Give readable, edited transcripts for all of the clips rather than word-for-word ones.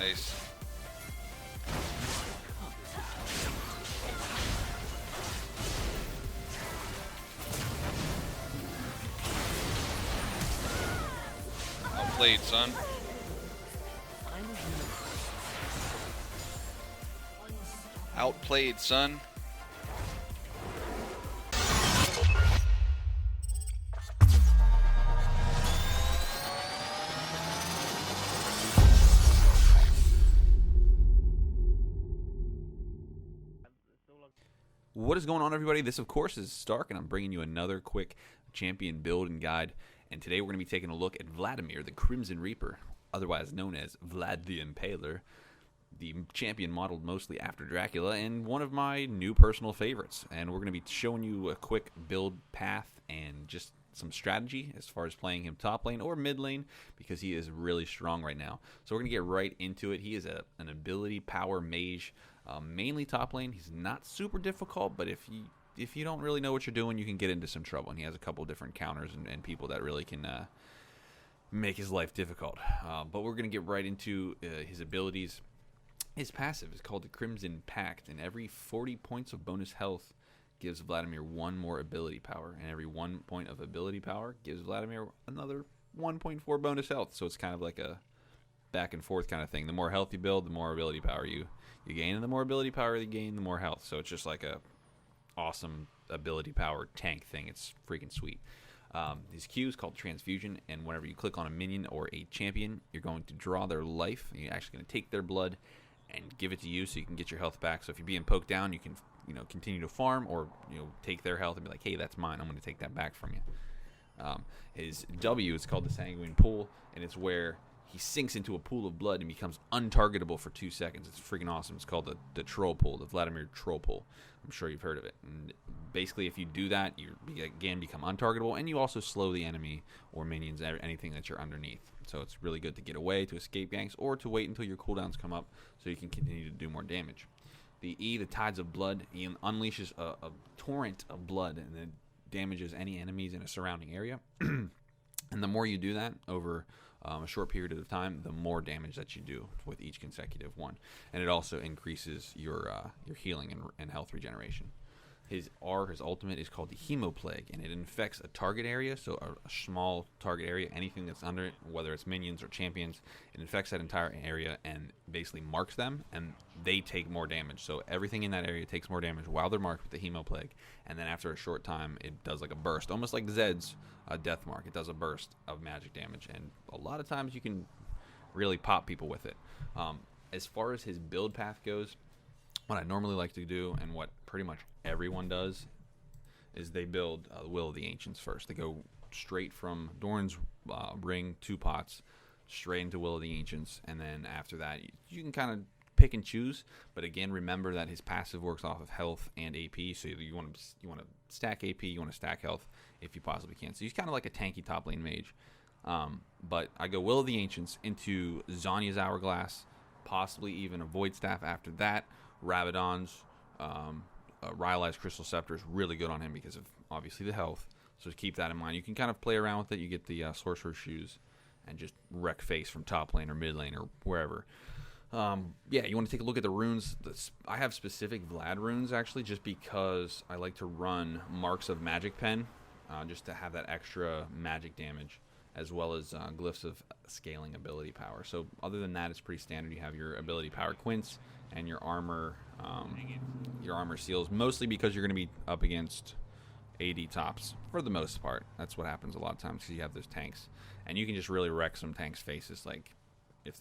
Nice. Well played, son. Outplayed, son. What is going on, everybody? This, of course, is Stark, and I'm bringing you another quick champion build and guide. And today we're going to be taking a look at Vladimir, the Crimson Reaper, otherwise known as Vlad the Impaler, the champion modeled mostly after Dracula, and one of my new personal favorites. And we're going to be showing you a quick build path and just some strategy as far as playing him top lane or mid lane, because he is really strong right now. So we're going to get right into it. He is an ability power mage, mainly top lane. He's not super difficult, but if you don't really know what you're doing, you can get into some trouble. And he has a couple different counters and people that really can make his life difficult. But we're going to get right into his abilities. His passive is called the Crimson Pact, and every 40 points of bonus health gives Vladimir one more ability power, and every 1 point of ability power gives Vladimir another 1.4 bonus health. So it's kind of like a back and forth kind of thing. The more health you build, the more ability power you gain, and the more ability power you gain, the more health. So it's just like a awesome ability power tank thing. It's freaking sweet. His Q is called Transfusion, and whenever you click on a minion or a champion, you're going to draw their life, and you're actually going to take their blood and give it to you so you can get your health back. So if you're being poked down, you can continue to farm, or take their health and be like, hey, that's mine, I'm going to take that back from you. His W is called the Sanguine Pool, and it's where he sinks into a pool of blood and becomes untargetable for 2 seconds. It's freaking awesome. It's called the Troll Pool, the Vladimir Troll Pool. I'm sure you've heard of it. And basically, if you do that, you again become untargetable, and you also slow the enemy or minions, anything that you're underneath. So it's really good to get away, to escape ganks, or to wait until your cooldowns come up so you can continue to do more damage. The E, the Tides of Blood, he unleashes a torrent of blood, and then damages any enemies in a surrounding area. And the more you do that over a short period of time, the more damage that you do with each consecutive one. And it also increases your healing and health regeneration. His R, his ultimate, is called the Hemoplague, and it infects a target area, so a small target area, anything that's under it, whether it's minions or champions, it infects that entire area and basically marks them, and they take more damage. So everything in that area takes more damage while they're marked with the Hemoplague, and then after a short time, it does like a burst, almost like Zed's death mark. It does a burst of magic damage, and a lot of times you can really pop people with it. As far as his build path goes, what I normally like to do, and what pretty much everyone does, is they build Will of the Ancients first. They go straight from Doran's Ring, 2 pots, straight into Will of the Ancients, and then after that, you can kind of pick and choose. But again, remember that his passive works off of health and AP, so you want to stack AP, you want to stack health if you possibly can. So he's kind of like a tanky top lane mage. But I go Will of the Ancients into Zanya's Hourglass, possibly even a Void Staff after that. Rabadon's Rylai's Crystal Scepter is really good on him because of obviously the health, so keep that in mind. You can kind of play around with it. You get the Sorcerer's Shoes and just wreck face from top lane or mid lane or wherever. Yeah, you want to take a look at the runes. I have specific Vlad runes actually, just because I like to run Marks of Magic Pen, just to have that extra magic damage, as well as Glyphs of Scaling ability power. So other than that, it's pretty standard. You have your ability power Quince and your armor seals, mostly because you're going to be up against AD tops for the most part. That's what happens a lot of times, because you have those tanks, and you can just really wreck some tanks' faces. Like if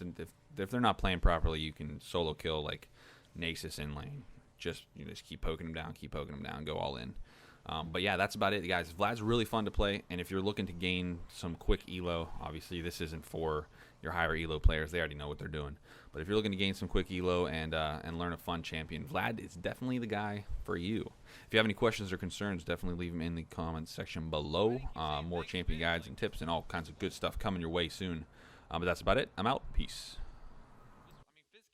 they're not playing properly, you can solo kill like Nasus in lane. Just keep poking them down, go all in. But yeah, that's about it, guys. Vlad's really fun to play, and if you're looking to gain some quick elo, obviously this isn't for your higher elo players. They already know what they're doing. But if you're looking to gain some quick elo and learn a fun champion, Vlad is definitely the guy for you. If you have any questions or concerns, definitely leave them in the comments section below. More champion guides and tips and all kinds of good stuff coming your way soon. But that's about it. I'm out. Peace.